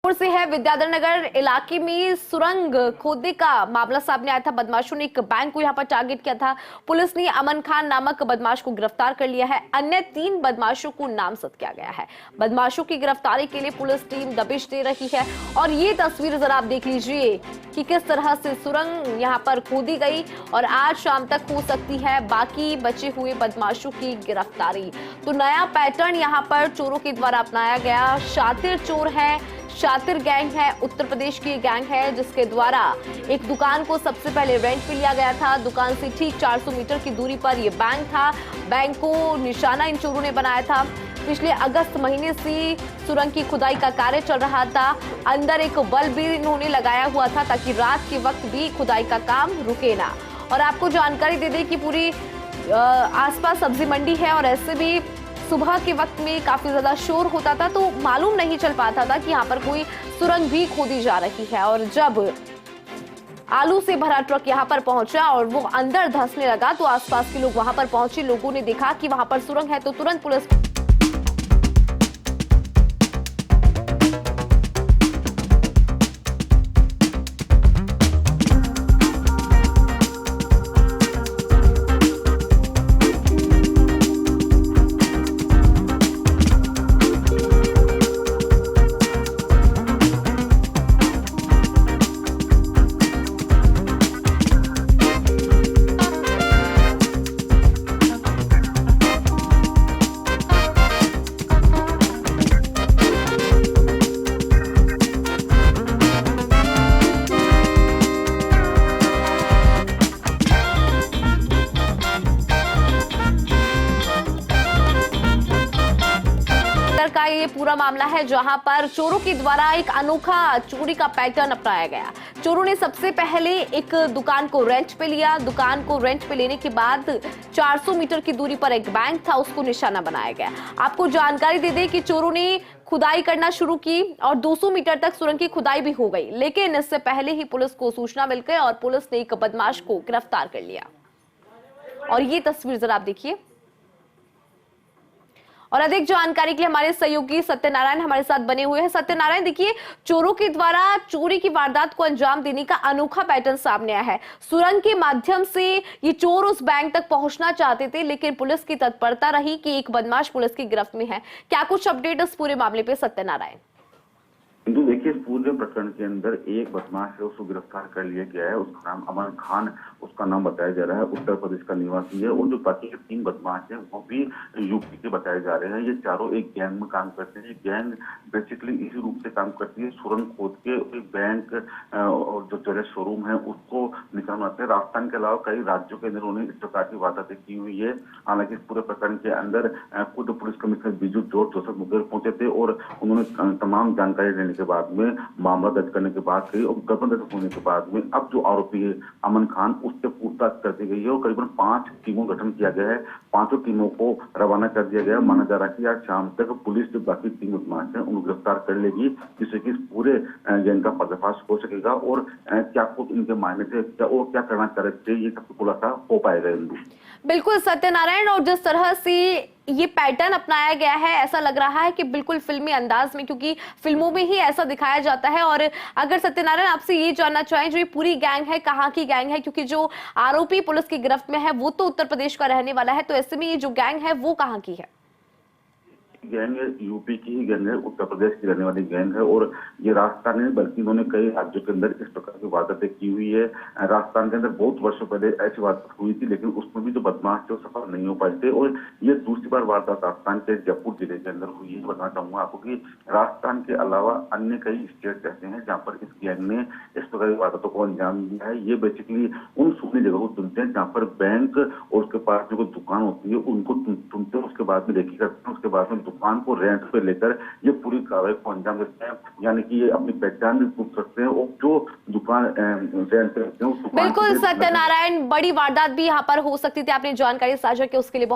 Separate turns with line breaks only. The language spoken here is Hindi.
जयपुर से है। विद्याधर नगर इलाके में सुरंग खोदने का मामला सामने आया था। बदमाशों ने एक बैंक को यहां पर टारगेट किया था। पुलिस ने अमन खान नामक बदमाश को गिरफ्तार कर लिया है। अन्य 3 बदमाशों को नामजद किया गया है। बदमाशों की गिरफ्तारी के लिए पुलिस टीम दबिश दे रही है। और ये तस्वीर जरा आप देख लीजिए कि किस तरह से सुरंग यहां पर खोदी गई और आज शाम तक हो सकती है बाकी बचे हुए बदमाशों की गिरफ्तारी। तो नया पैटर्न यहां पर चोरों के द्वारा अपनाया गया। शातिर चोर है, शातिर गैंग है, उत्तर प्रदेश की गैंग है जिसके द्वारा एक दुकान को सबसे पहले रेंट पे लिया गया था। दुकान से ठीक 400 मीटर की दूरी पर यह बैंक था। बैंक को निशाना इन चोरों ने बनाया था। पिछले अगस्त महीने से सुरंग की खुदाई का कार्य चल रहा था। अंदर एक बल्ब भी इन्होंने लगाया हुआ था ताकि रात के वक्त भी खुदाई का काम रुके ना। और आपको जानकारी दे दें कि पूरी आसपास सब्जी मंडी है और ऐसे भी सुबह के वक्त में काफी ज्यादा शोर होता था, तो मालूम नहीं चल पाता था कि यहाँ पर कोई सुरंग भी खोदी जा रही है। और जब आलू से भरा ट्रक यहाँ पर पहुंचा और वो अंदर धंसने लगा तो आसपास के लोग वहां पर पहुंचे। लोगों ने देखा कि वहां पर सुरंग है तो तुरंत पुलिस का ये पूरा मामला है जहां पर चोरों के द्वारा एक अनोखा चोरी का पैटर्न अपनाया गया। चोरों ने सबसे पहले एक दुकान को रेंट पे लिया। दुकान को रेंट पे लेने के बाद 400 मीटर की दूरी पर एक बैंक था, उसको निशाना बनाया गया। आपको जानकारी दे दें कि चोरों ने खुदाई करना शुरू की और 200 मीटर तक सुरंग की खुदाई भी हो गई, लेकिन इससे पहले ही पुलिस को सूचना मिल गई और पुलिस ने एक बदमाश को गिरफ्तार कर लिया। और ये तस्वीर जरा आप देखिए। और अधिक जानकारी के लिए हमारे सहयोगी सत्यनारायण हमारे साथ बने हुए हैं। सत्यनारायण, देखिए, चोरों के द्वारा चोरी की वारदात को अंजाम देने का अनोखा पैटर्न सामने आया है। सुरंग के माध्यम से ये चोर उस बैंक तक पहुंचना चाहते थे, लेकिन पुलिस की तत्परता रही कि एक बदमाश पुलिस की गिरफ्त में है। क्या कुछ अपडेट इस पूरे मामले पे सत्यनारायण?
किंतु देखिए, इस पूरे प्रकरण के अंदर एक बदमाश है, उसको गिरफ्तार कर लिया गया है। उसका नाम अमन खान उसका नाम बताया जा रहा है, उत्तर प्रदेश का निवासी है। और जो बाकी के 3 बदमाश हैं वो भी यूपी के बताए जा रहे हैं। ये चारों एक गैंग में काम करते हैं। ये गैंग बेसिकली इसी रूप से काम करती है, सुरंग खोद के एक बैंक और जो ज्वेलर शोरूम है उसको निशाना बनाते हैं। राजस्थान के अलावा कई राज्यों के अंदर उन्होंने इस प्रकार की वारदातें की हुई है। हालांकि इस पूरे प्रकरण के अंदर खुद police commissioner Biju George Joseph Mukherjee पहुंचे थे और उन्होंने तमाम जानकारी लेने के बाद में मामला दर्ज करने के बाद और गठबंधन दर्ज होने के बाद में अब जो आरोपी है अमन खान, उससे पूछताछ कर दी गई है और करीबन 5 टीमों का गठन किया गया है। 5 टीमों को रवाना कर दिया गया है। माना जा रहा है कि आज शाम तक पुलिस जो बाकी 3 बदमाश हैं उनको गिरफ्तार कर लेगी, जिससे कि पूरे गैंग का पर्दाफाश हो सकेगा और क्या कुछ इनके मायने से क्या करना चाह रहे थे ये सब खुलासा हो पाएगा।
बिल्कुल सत्यनारायण, और जिस तरह से ये पैटर्न अपनाया गया है ऐसा लग रहा है कि बिल्कुल फिल्मी अंदाज में, क्योंकि फिल्मों में ही ऐसा दिखाया जाता है। और अगर सत्यनारायण आपसे ये जानना चाहें, जो ये पूरी गैंग है कहाँ की गैंग है, क्योंकि जो आरोपी पुलिस की गिरफ्त में है वो तो उत्तर प्रदेश का रहने वाला है, तो ऐसे में ये जो गैंग है वो कहाँ की है?
गैंग यूपी की ही गैंग है, उत्तर प्रदेश की रहने वाली गैंग है। और ये राजस्थान में बल्कि इन्होंने कई राज्यों के अंदर इस प्रकार की वारदातें की हुई है। राजस्थान के अंदर बहुत वर्षों पहले ऐसी वारदात हुई थी, लेकिन उसमें भी जो बदमाश थे वो सफल नहीं हो पाए थे। और ये दूसरी बार वारदात राजस्थान के जयपुर जिले के अंदर हुई है। बताना चाहूंगा आपको कि राजस्थान के अलावा अन्य कई स्टेट ऐसे हैं जहाँ पर इस गैंग ने इस प्रकार की वारदातों को अंजाम दिया है। ये बेसिकली उन सुनने जगहों को चुनते हैं जहाँ पर बैंक और उसके पास जो दुकान होती है उनको चुनते हैं, उसके बाद में देखी करते हैं, उसके बाद में दुकान को रेंट पे लेकर ये पूरी कार्रवाई को अंजाम देते हैं। यानी कि ये अपनी पहचान भी पूछ सकते हैं और जो दुकान रेंट पे रखते हैं।
बिल्कुल सत्यनारायण, बड़ी वारदात भी यहाँ पर हो सकती थी। आपने जानकारी साझा की उसके लिए